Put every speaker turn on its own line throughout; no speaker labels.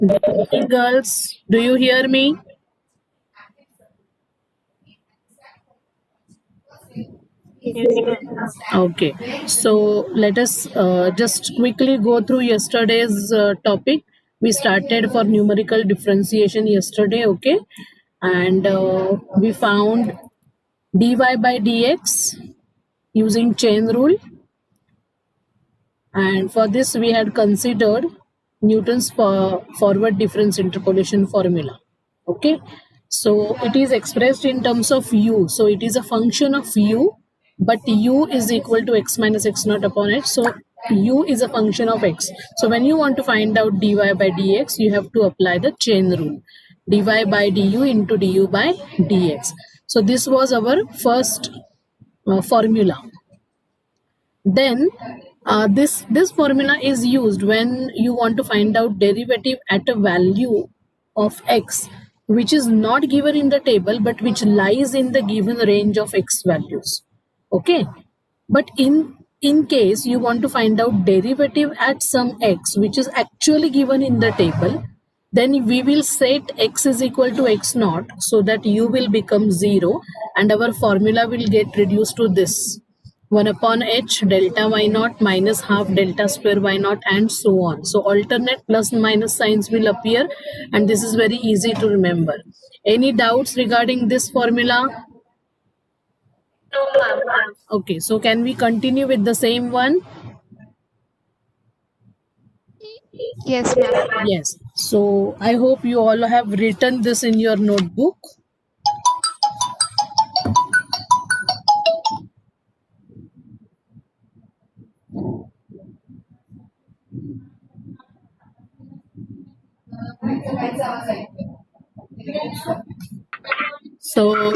Hey girls, do you hear me?
Yes, ma'am.
Okay, so let us just quickly go through yesterday's topic. We started for numerical differentiation yesterday, okay? And we found dy by dx using chain rule. And for this, we had considered Newton's forward difference interpolation formula. Okay, so it is expressed in terms of u. So it is a function of u, but u is equal to x minus x naught upon h. So u is a function of x. So when you want to find out dy by dx, you have to apply the chain rule. Dy by du into du by dx. So this was our first formula. Then this formula is used when you want to find out derivative at a value of x which is not given in the table but which lies in the given range of x values. Okay, but in case you want to find out derivative at some x which is actually given in the table, then we will set x is equal to x naught so that u will become 0 and our formula will get reduced to this: 1 upon h delta y naught minus half delta square y naught, and so on. So alternate plus and minus signs will appear, and this is very easy to remember. Any doubts regarding this formula?
No, ma'am.
Okay, so can we continue with the same one?
Yes, ma'am.
Yes. So I hope you all have written this in your notebook. So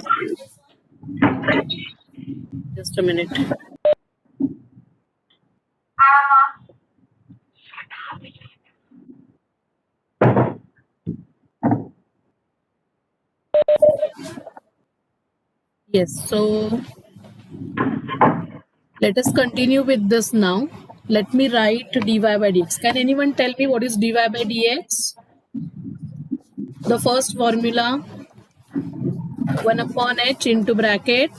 just a minute. Yes. So let us continue with this now. Let me write dy by dx. Can anyone tell me what is dy by dx? The first formula, 1 upon h into bracket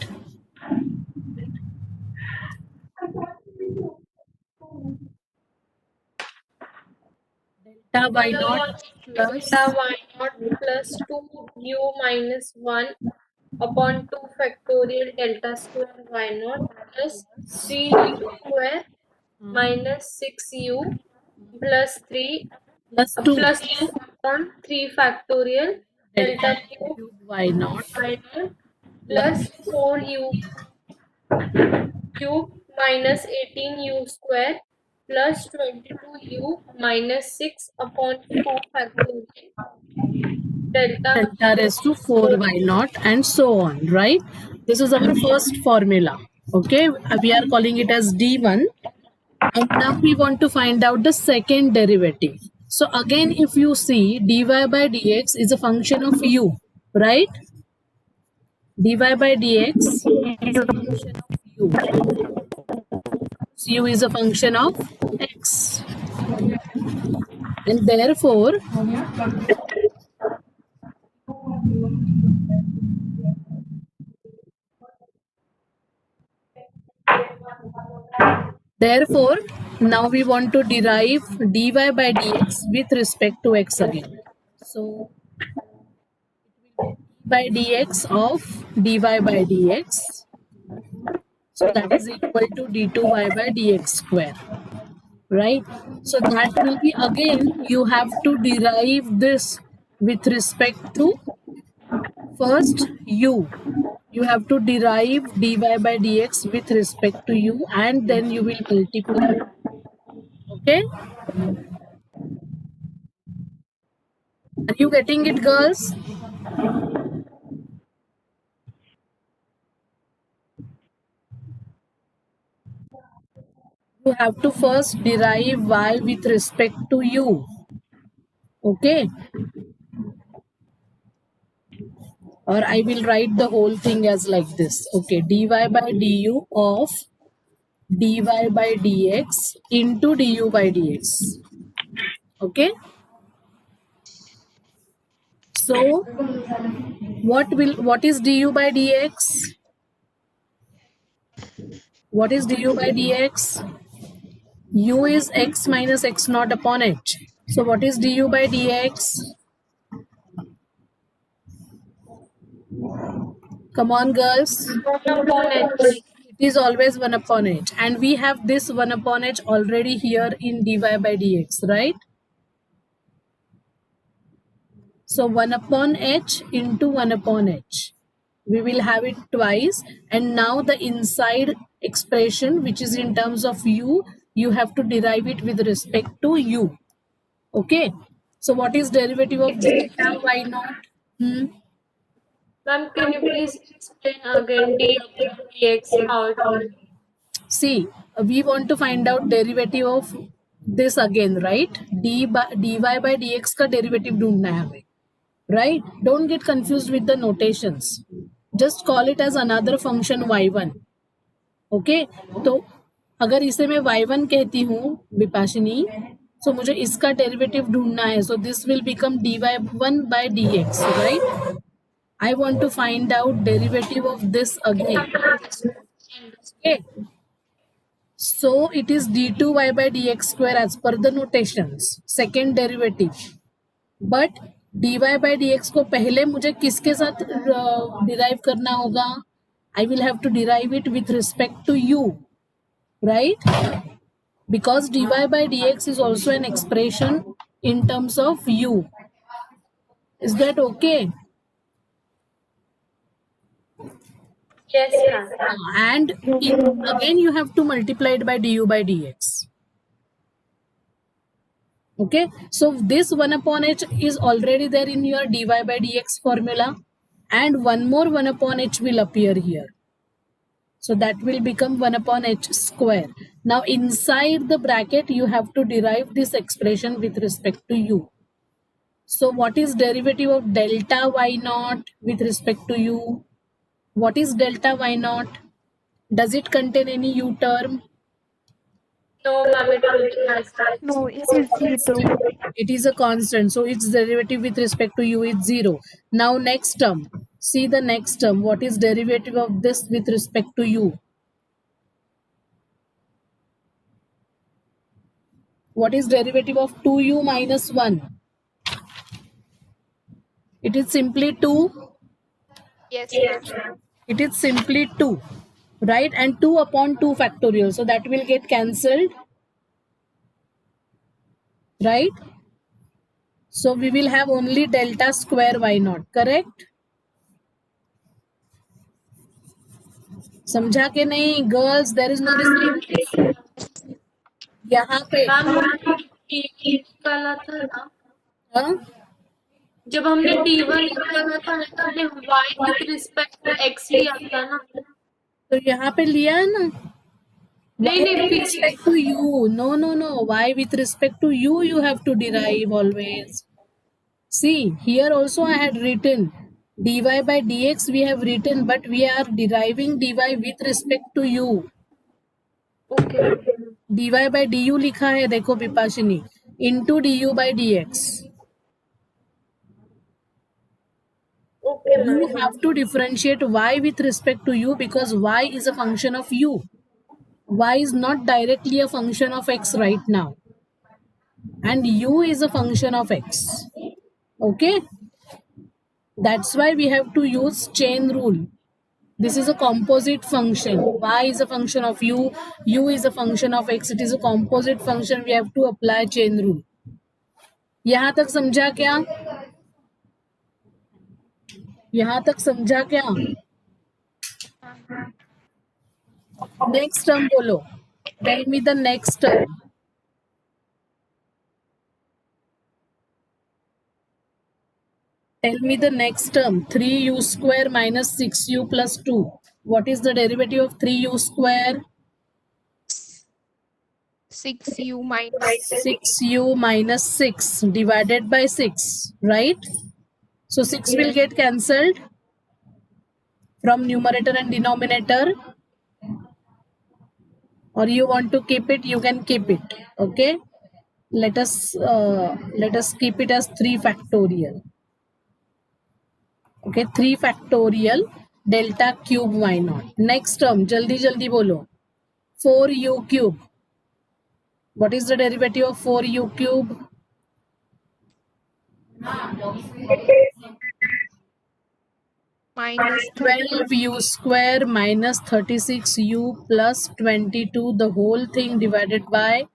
delta y naught plus
Delta y naught plus 2u minus 1 upon 2 factorial delta square y naught plus 3u square minus 6u plus 3
plus 2
plus 2 upon 3 factorial
delta
delta cube
cube y naught
y naught
plus
plus 4u cube minus 18u square plus 22u minus 6 upon 4 factorial delta
delta raised to 4y naught and so on, right? This is our first formula. Okay, we are calling it as d1, and now we want to find out the second derivative. So again, if you see, dy by dx is a function of u, right? Dy by dx is a function of u. So u is a function of x, and therefore now we want to derive dy by dx with respect to x again. So by dx of dy by dx, so that is equal to d2y by dx square, right? So that will be, again you have to derive this with respect to first u. You have to derive dy by dx with respect to u, and then you will multiply. Okay, are you getting it, girls? You have to first derive y with respect to u. Okay, or I will write the whole thing as like this. Okay, dy by du of dy by dx into du by dx. Okay, So what is du by dx? What is du by dx? U is x minus x naught upon h. So what is du by dx? Come on, girls.
1 upon h.
It is always 1 upon h. And we have this 1 upon h already here in dy by dx, right? So 1 upon h into 1 upon h. We will have it twice. And now the inside expression, which is in terms of u, you have to derive it with respect to u. Okay. So what is derivative of delta y naught?
Ma'am, can you please explain again d upon dx how it will?
See, we want to find out derivative of this again, right? dy by dx का derivative ढूंढना है हमें, right? Don't get confused with the notations. Just call it as another function y1. Okay? तो अगर इसे मैं y1 कहती हूँ विपाशिनी, so मुझे इसका derivative ढूंढना है. So this will become dy1 by dx, right? I want to find out derivative of this again. Okay. So it is d2y by dx square as per the notations, second derivative. But dy by dx को पहले मुझे किसके साथ derive करना होगा? I will have to derive it with respect to u, right? Because dy by dx is also an expression in terms of u. Is that okay?
Yes, ma'am.
And again you have to multiply it by du by dx. Okay, so this 1 upon h is already there in your dy by dx formula, and one more 1 upon h will appear here. So that will become 1 upon h square. Now inside the bracket you have to derive this expression with respect to u. So what is derivative of delta y naught with respect to u? What is delta y naught? Does it contain any u term?
No, ma'am, it will be constant.
No, it is 0.
It is a constant, so its derivative with respect to u is 0. Now next term. See the next term. What is derivative of this with respect to u? What is derivative of 2u minus 1? It is simply 2.
Yes, ma'am.
It is simply 2. Right? And 2 upon 2 factorial. So that will get cancelled. Right? So we will have only delta square y naught. Correct? समझा के नहीं girls? There is no distinction यहाँ पे.
निकाला था ना,
हाँ?
जब हमने d1 निकाला था ना, तो हमने y with respect to x लिया था ना.
तो यहाँ पे लिया है ना.
नहीं
with
नहीं,
respect to u. No. Why with respect to u you have to derive always. See, here also I had written dy by dx we have written, but we are deriving dy with respect to u.
okay.
dy by du लिखा है देखो विपाशिनी, into du by dx.
Okay,
You
ma'am.
have to differentiate y with respect to u because y is a function of u. Y is not directly a function of x right now. And u is a function of x. Okay? That's why we have to use chain rule. This is a composite function. Y is a function of u is a function of x. It is a composite function. We have to apply chain rule. यहाँ तक समझा क्या? यहाँ तक समझा क्या? Next term बोलो. Tell me the next term. Tell me the next term. 3u square minus 6u plus 2. What is the derivative of 3u square?
6u minus
6u minus 6 divided by 6, right? So 6 will get cancelled from numerator and denominator. Or you want to keep it, you can keep it. Okay? Let us keep it as 3 factorial. Okay, 3 factorial delta cube y naught. Next term, jaldi jaldi bolo. 4u cube. What is the derivative of 4u cube?
minus
12u square minus 36u plus 22, the whole thing divided by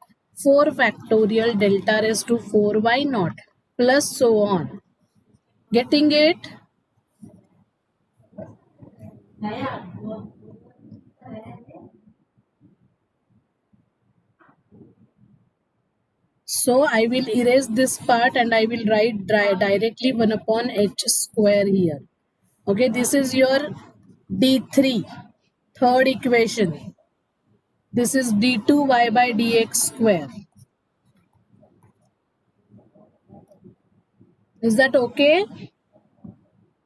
4 factorial delta raised to 4y naught plus so on. Getting it? So I will erase this part and I will write directly 1 upon h square here. Okay, this is your d3, third equation. This is d2y by dx square. Is that okay?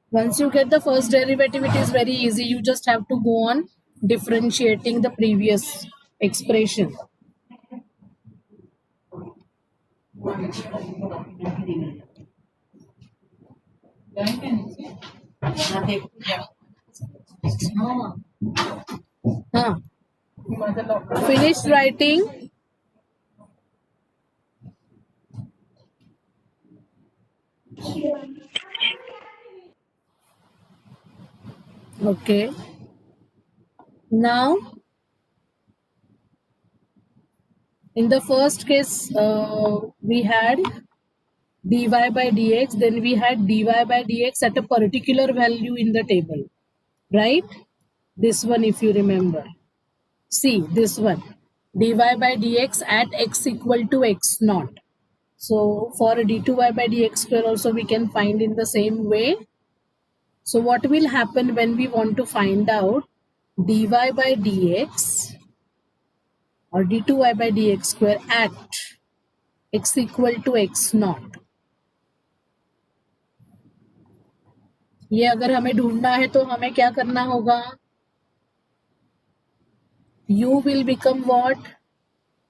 Once you get the first derivative, it is very easy. You just have to go on differentiating the previous expression. Huh. Finished writing? Okay. Now, in the first case, we had dy by dx, then we had dy by dx at a particular value in the table, right? This one, if you remember. See, this one, dy by dx at x equal to x naught. So for d2y by dx square also we can find in the same way. So what will happen when we want to find out dy by dx or d2y by dx square at x equal to x naught? ये अगर हमें ढूंढना है तो हमें क्या करना होगा? U will become what?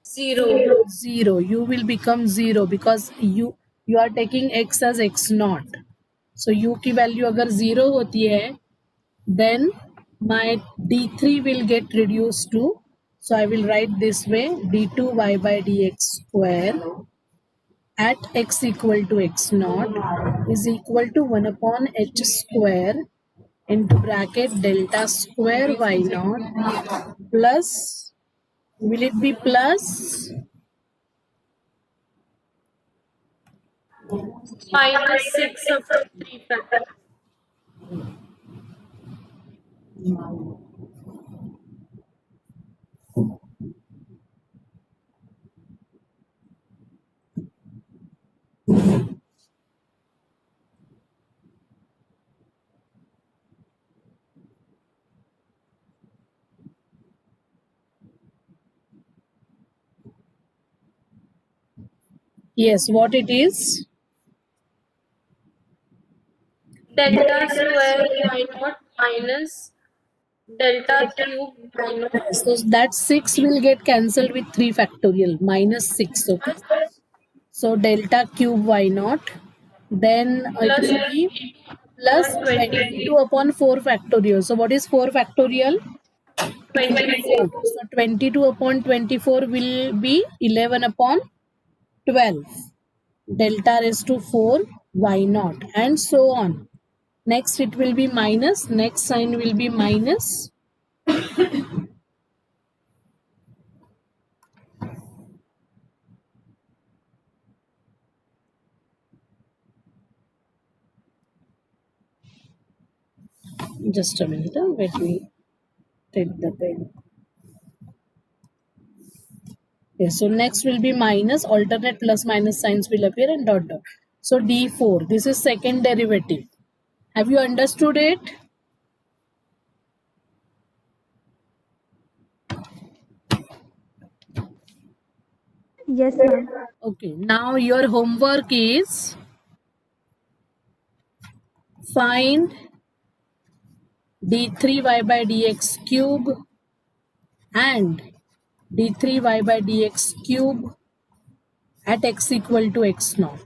0.
0. U will become 0 because you are taking x as x naught. So u की value अगर 0 होती है, then my d3 will get reduced to, so I will write this way, d2y by dx square at x equal to x naught is equal to 1 upon h square into bracket delta square y naught plus, will it be plus?
Minus 6 upon 3 factor.
Yes, what it is?
Delta square y naught minus delta cube y naught.
So that 6 will get cancelled with 3 factorial, minus 6, okay? So delta cube y naught, then it
Plus
will be plus 22 upon 4 factorial. So what is 4 factorial?
24.
So 22 upon 24 will be 11 upon 12. Delta raised to 4 y naught and so on. Next it will be minus, next sign will be minus. Just a minute, let me take the pen. Yes, so next will be minus, alternate plus minus signs will appear and dot dot. So d4, this is second derivative. Have you understood it?
Yes, ma'am.
Okay, now your homework is find d3y by dx cube and d3y by dx cube at x equal to x naught.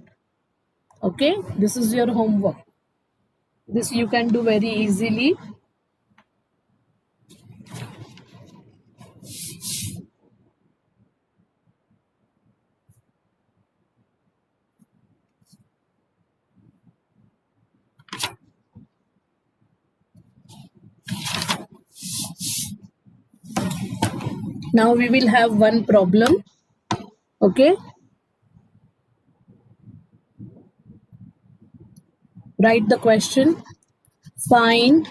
Okay, this is your homework. This you can do very easily. Now we will have one problem. Okay. Write the question. Find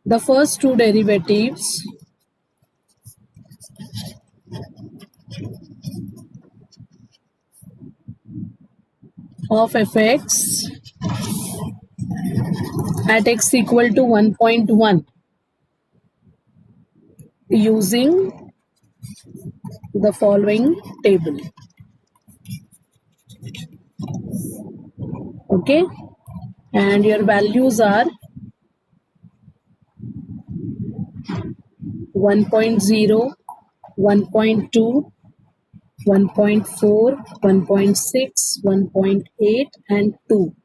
the first two derivatives of fx at x equal to 1.1 using the following table. Okay, and your values are 1.0, 1.2, 1.4, 1.6, 1.8 and 2,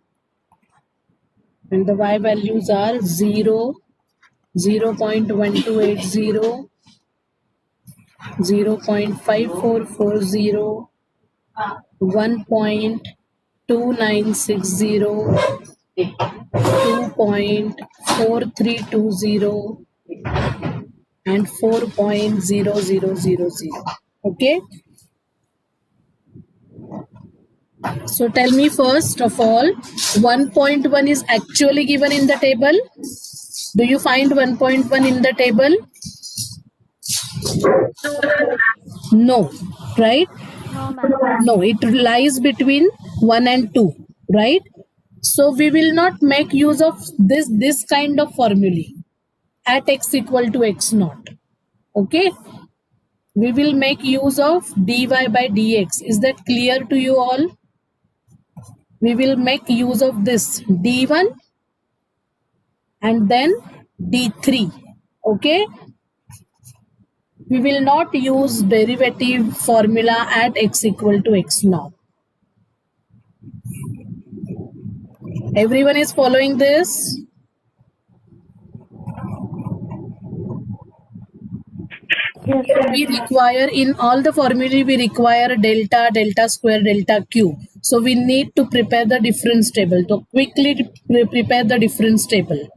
and the y values are 0, 0.1280, 0.5440, 1.2960, 2.4320 and 4.0000. Okay, so tell me first of all, 1.1 is actually given in the table. Do you find 1.1 in the table? No, right?
No, ma'am.
No, it lies between 1 and 2, right? So we will not make use of this kind of formulae at x equal to x naught. Okay, we will make use of dy by dx. Is that clear to you all? We will make use of this d1 and then d3. Okay, we will not use derivative formula at x equal to x naught. Everyone is following this?
Yes,
We
ma'am.
require in all the formulae, we require delta, delta square, delta cube. So we need to prepare the difference table. So quickly prepare the difference table.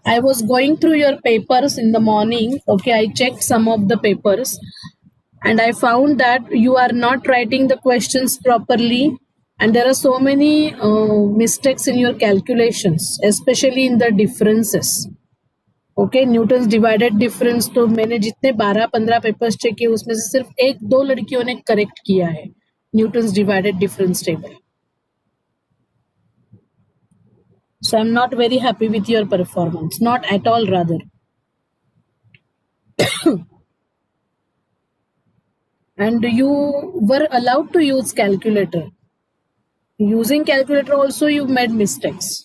I was going through your papers in the morning. Okay, I checked some of the papers and I found that you are not writing the questions properly, and there are so many mistakes in your calculations, especially in the differences. Okay, Newton's divided difference तो मैंने जितने 12-15 papers check किए उसमें से सिर्फ 1-2 लड़कियों ने correct किया है Newton's divided difference table. So I'm not very happy with your performance, not at all rather. And you were allowed to use calculator. Using calculator also you made mistakes.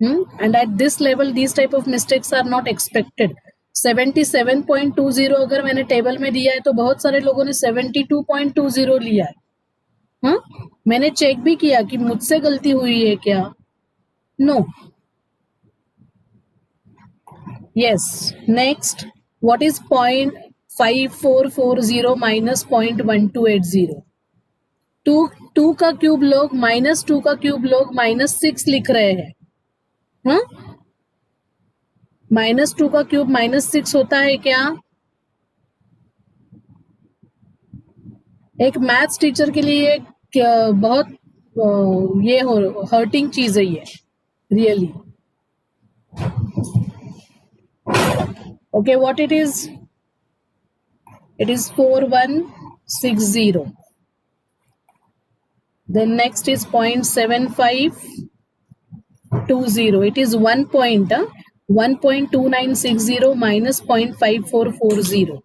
And at this level these type of mistakes are not expected. 77.20 अगर मैंने table में दिया है तो बहुत सारे लोगों ने 72.20 लिया है. मैंने चेक भी किया कि मुझसे गलती हुई है क्या. No. Yes, next, what is 0.5440 minus 0.1280? 2 का क्यूब लोग -2 का क्यूब लोग -6 लिख रहे हैं. -2 का क्यूब -6 होता है क्या? एक मैथ्स टीचर के लिए बहुत ये हर्टिंग चीज है ये, really. Okay, what it is? It is 4160. Then next is 0.7520. It is 1 point. 1.2960 minus 0.5440.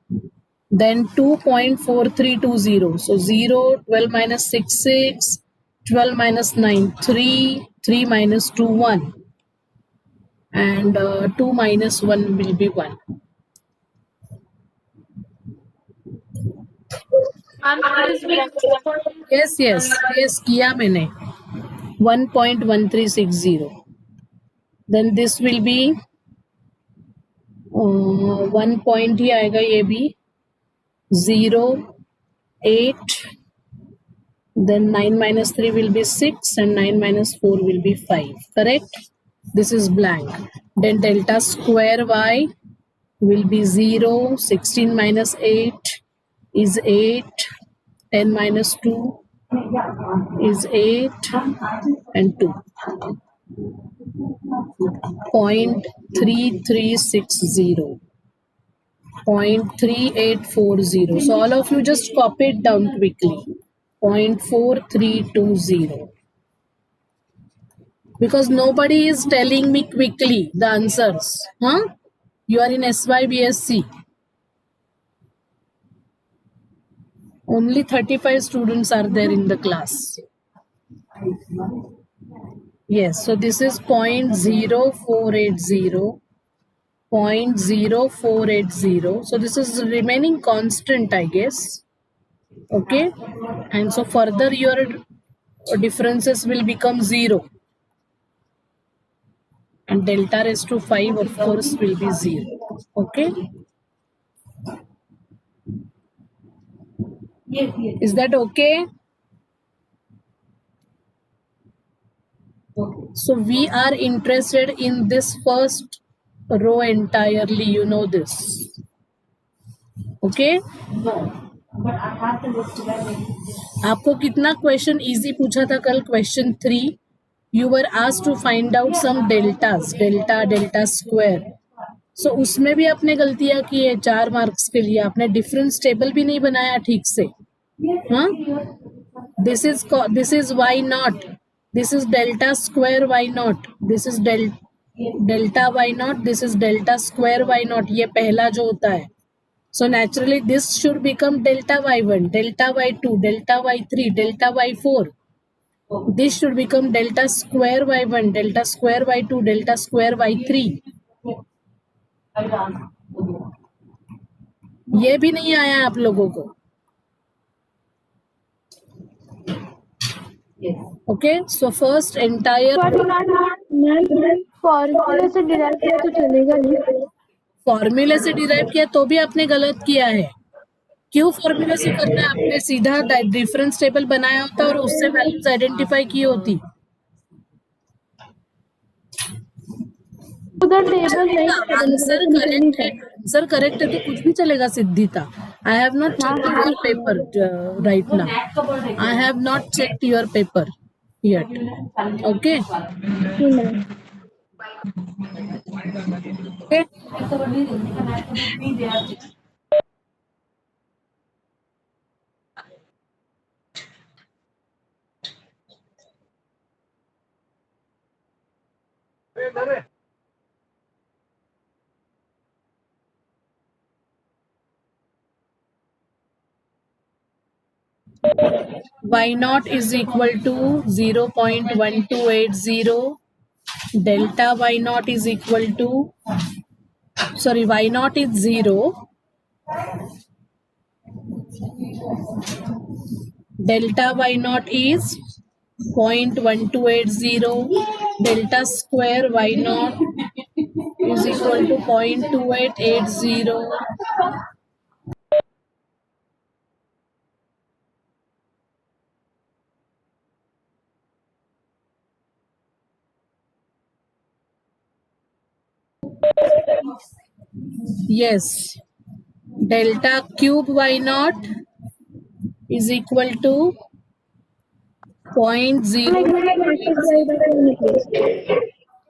Then 2.4320. So 0, 12 minus 6, 6, 12 minus 9, 3, 3 minus 2, 1. And 2 minus 1 will be 1.
Ma'am, it is
Yes, किया मैंने. 1.1360. Then this will be 1 point ही आएगा, ये भी 0, 8. Then 9 minus 3 will be 6 and 9 minus 4 will be 5. Correct? This is blank. Then delta square y will be 0. 16 minus 8 is 8. 10 minus 2 is 8 and 2. 0.3360. 0.3840. So all of you just copy it down quickly. 0.4320. Because nobody is telling me quickly the answers. Huh? You are in SYBSC. Only 35 students are there in the class. Yes, so this is 0.0480. 0.0480. So this is remaining constant, I guess. Okay, and so further your differences will become 0, and delta raised to 5 of course will be 0. Okay, is that okay? So we are interested in this first row entirely, you know this. Okay, आपको कितना question easy पूछा था कल? Question 3 you were asked to find out some deltas, delta square. So उसमें भी आपने गलतियां की है 4 मार्क्स के लिए. आपने डिफरेंस टेबल भी नहीं बनाया ठीक से. हाँ, this is y naught, this is delta square y naught, this is delta y naught, this is delta square y naught. ये पहला जो होता है. So naturally this should become delta y1, delta y2, delta y3, delta y4. This should become delta square y1, delta square y2, delta square y3. ये भी नहीं आया आप लोगों को. Okay, so first entire
फॉर्मूले से डिराइव किया तो चलेगा नहीं?
फॉर्मूले से डिराइव किया तो भी आपने गलत किया है. क्यों फॉर्मूले से करना है? आपने सीधा डिफरेंस टेबल बनाया होता और उससे वैल्यूज आइडेंटिफाई की होती.
उधर टेबल नहीं,
आंसर करेक्ट है, आंसर करेक्ट है तो कुछ भी चलेगा Siddhita. I have not checked your paper right now. I have not checked your paper yet. Okay. Okay. Y naught is equal to 0.1280. Delta Y naught is equal to, sorry, Y naught is 0. Delta Y naught is 0.1280. Delta square Y naught is equal to 0.2880. Yes, delta cube Y naught is equal to 0.0.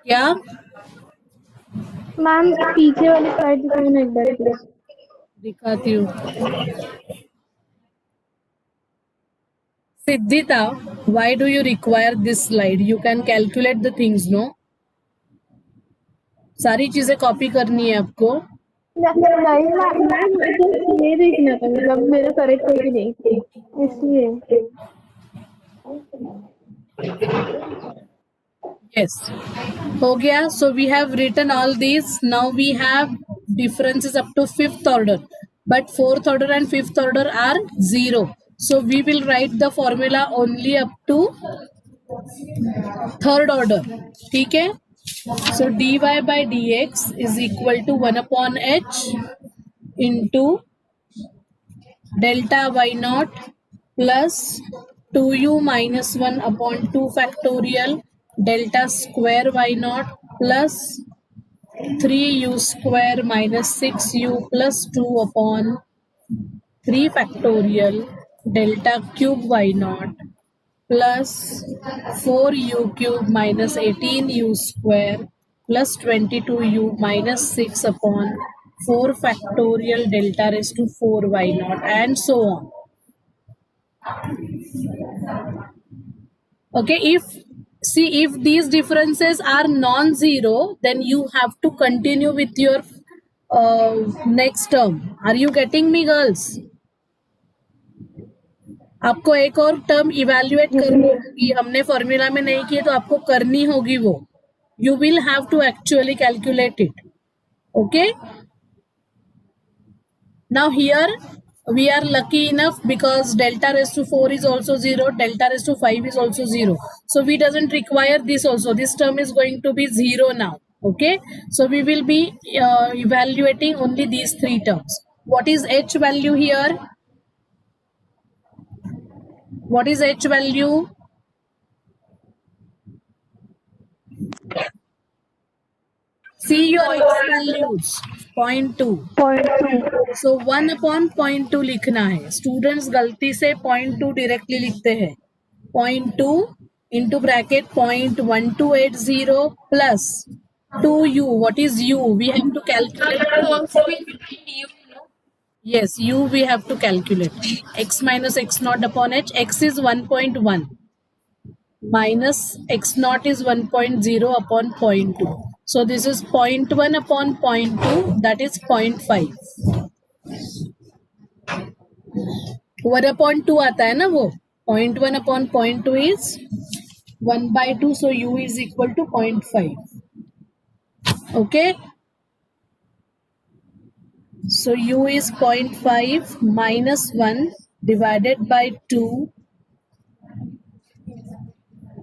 क्या
ma'am पीछे वाली slide दिखाओ ना एक बार please.
दिखाती हूँ. Siddhita, why do you require this slide? You can calculate the things, no? सारी चीजें कॉपी करनी है आपको.
नहीं मैम ये देखना था, मतलब मेरा करेक्ट है कि नहीं इसलिए.
Yes, हो गया. So we have written all these. Now we have differences up to 5th order, but 4th order and 5th order are 0. So we will write the formula only up to third order, ठीक है. So dy by dx is equal to 1 upon h into delta y naught plus 2u minus 1 upon 2 factorial delta square y naught plus 3u square minus 6u plus 2 upon 3 factorial delta cube y naught plus 4u cube minus 18u square plus 22u minus 6 upon 4 factorial delta raised to 4 y naught and so on. Okay, if these differences are non-zero, then you have to continue with your next term. Are you getting me, girls? आपको एक और term evaluate करनी होगी, हमने formula में नहीं की तो आपको करनी होगी वो. You will have to actually calculate it. Okay, now here we are lucky enough because delta raised to 4 is also 0, delta raised to 5 is also 0, so we doesn't require this also. This term is going to be 0 now. Okay, so we will be evaluating only these three terms. What is h value here? What is h value? See your x values. 0.2.
0.2.
So 1 upon 0.2 लिखना है. Students गलती से 0.2 directly लिखते हैं. 0.2 into bracket 0.1280 plus 2u. What is u? We have to calculate.
Also we find u, no?
Yes, u we have to calculate. X minus x naught upon h. X is 1.1 minus x naught is 1.0 upon 0.2. So this is 0.1 upon 0.2, that is 0.5. 1 upon 2 आता है ना वो. 0.1 upon 0.2 is 1 by 2, so u is equal to 0.5. Okay, so u is 0.5 minus 1 divided by 2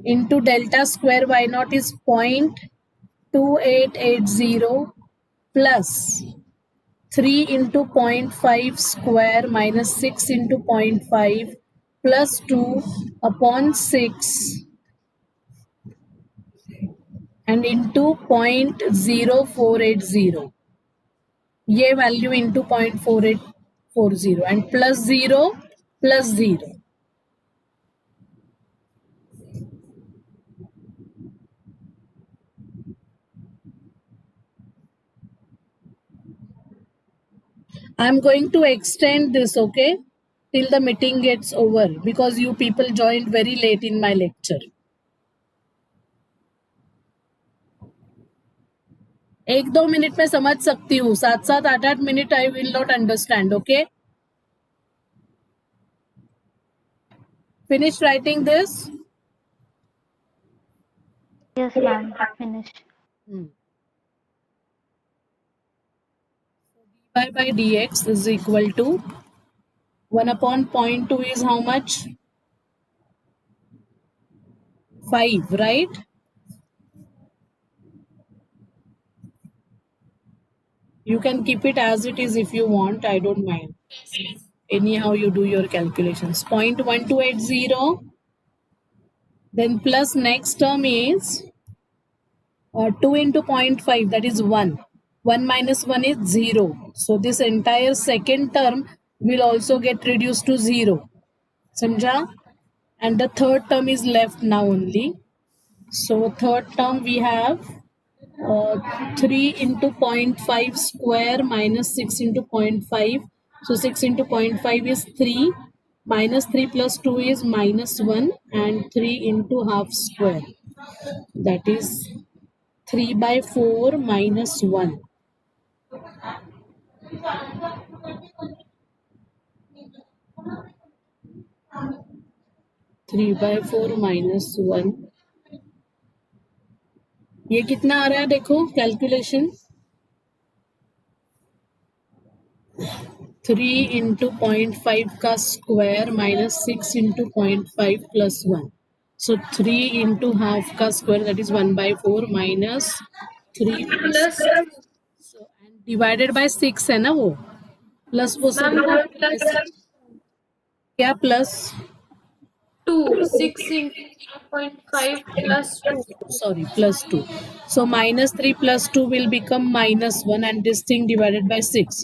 into delta square y naught is 0.2880 plus 3 into 0.5 square minus 6 into 0.5 plus 2 upon 6 and into 0.0480. ये value into 0.4840 and plus 0 plus 0. I'm going to extend this, okay, till the meeting gets over because you people joined very late in my lecture. एक दो minute में समझ सकती हूँ, 7-7 8-8 minute I will not understand. Okay, finish writing this.
Yes, ma'am. Finished.
dy by dx is equal to 1 upon 0.2 is how much? 5, right? You can keep it as it is if you want, I don't mind. Anyhow you do your calculations. 0.1280, then plus next term is 2 into 0.5, that is 1. 1 minus 1 is 0. So this entire second term will also get reduced to 0. Samjha? And the third term is left now only. So third term we have 3 into 0.5 square minus 6 into 0.5. So 6 into 0.5 is 3. Minus 3 plus 2 is minus 1. And 3 into half square. That is 3 by 4 minus 1. Three by four minus one. ये कितना आ रहा है देखो calculation. 3 into 0.5 का square minus 6 into 0.5 plus 1. So 3 into half ka square, that is 1/4 minus 3
plus
so, and divided by 6 है ना वो plus वो सब
मैम 1 plus
क्या plus
2 6 into 0.5 plus 2
sorry plus 2 so minus 3 plus 2 will become minus 1 and this thing divided by 6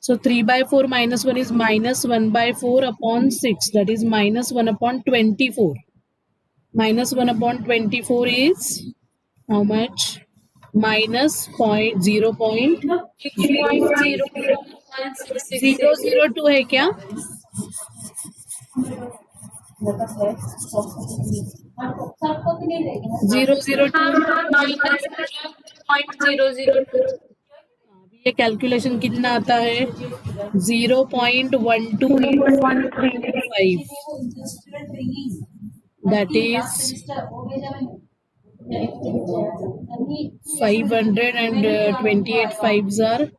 so 3/4 minus 1 is minus 1/4 upon 6 that is minus 1 upon 24 minus 1 upon 24 is how much minus point 0 point
6.01666
002 है क्या 002
हाँ minus 0.002
ये calculation कितना आता है 0.1285 that is 528 fives are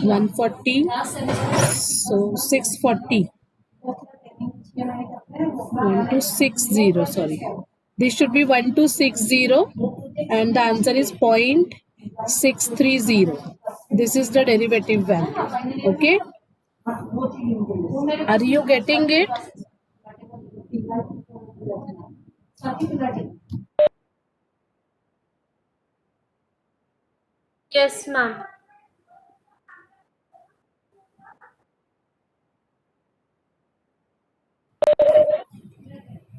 140 so 640 1260 sorry this should be 1260 and the answer is 0.630 this is the derivative value okay are you getting it
yes ma'am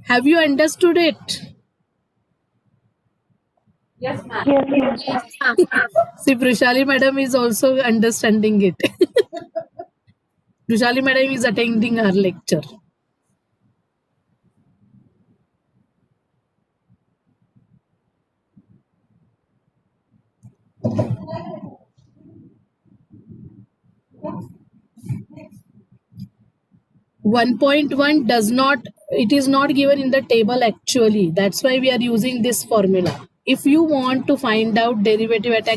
have you understood it
Yes, ma'am.
see Brushali madam is also understanding it Brushali madam is attending her lecture 1.1 does not it is not given in the table actually that's why we are using this formula if you want to find out derivative at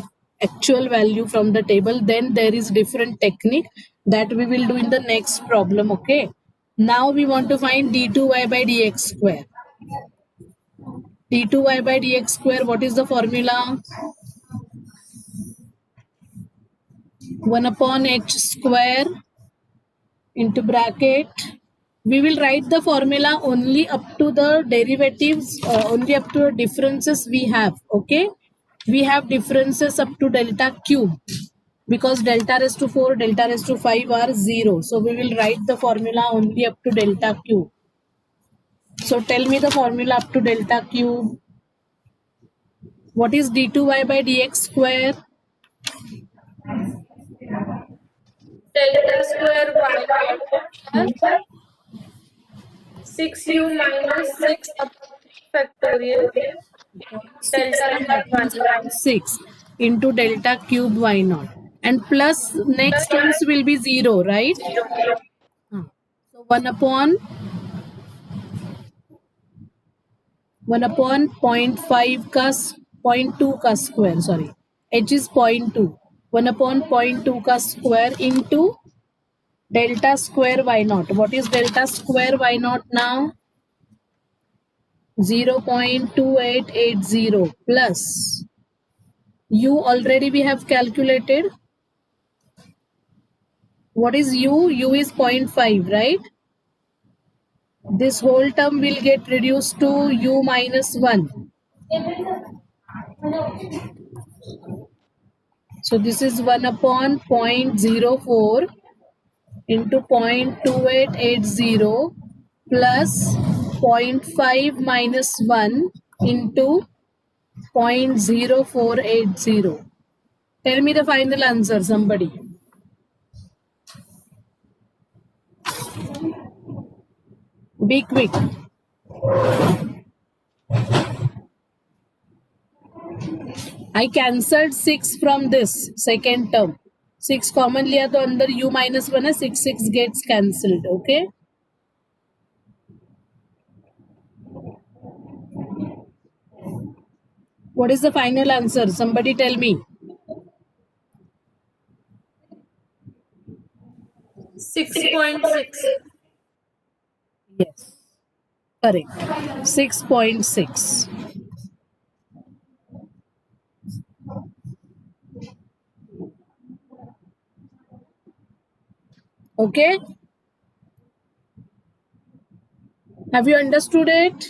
actual value from the table then there is different technique that we will do in the next problem okay now we want to find d2y by dx square d2y by dx square what is the formula 1 upon h square into bracket we will write the formula only up to the derivatives only up to the differences we have okay we have differences up to delta cube because delta raised to 4 delta raised to 5 are 0 so we will write the formula only up to delta cube so tell me the formula up to delta cube what is d2y by dx square
delta square y naught plus 6u minus 6 upon 3 factorial delta square y
6 into delta cube y naught and plus next terms will be 0 right so 1 upon 0.5 का 0.2 का square sorry h is 0.2 1 upon 0.2 का square into delta square y naught what is delta square y naught now 0.2880 plus u already we have calculated what is u u is 0.5 right this whole term will get reduced to u minus 1 so this is 1 upon 0.04 into 0.2880 plus 0.5 minus 1 into 0.0480 tell me the final answer somebody be quick I cancelled 6 from this second term 6 common लिया तो अंदर u minus 1 है 6 gets cancelled okay what is the final answer somebody tell me
6.6
yes Correct. 6.6. Okay. Have you understood it?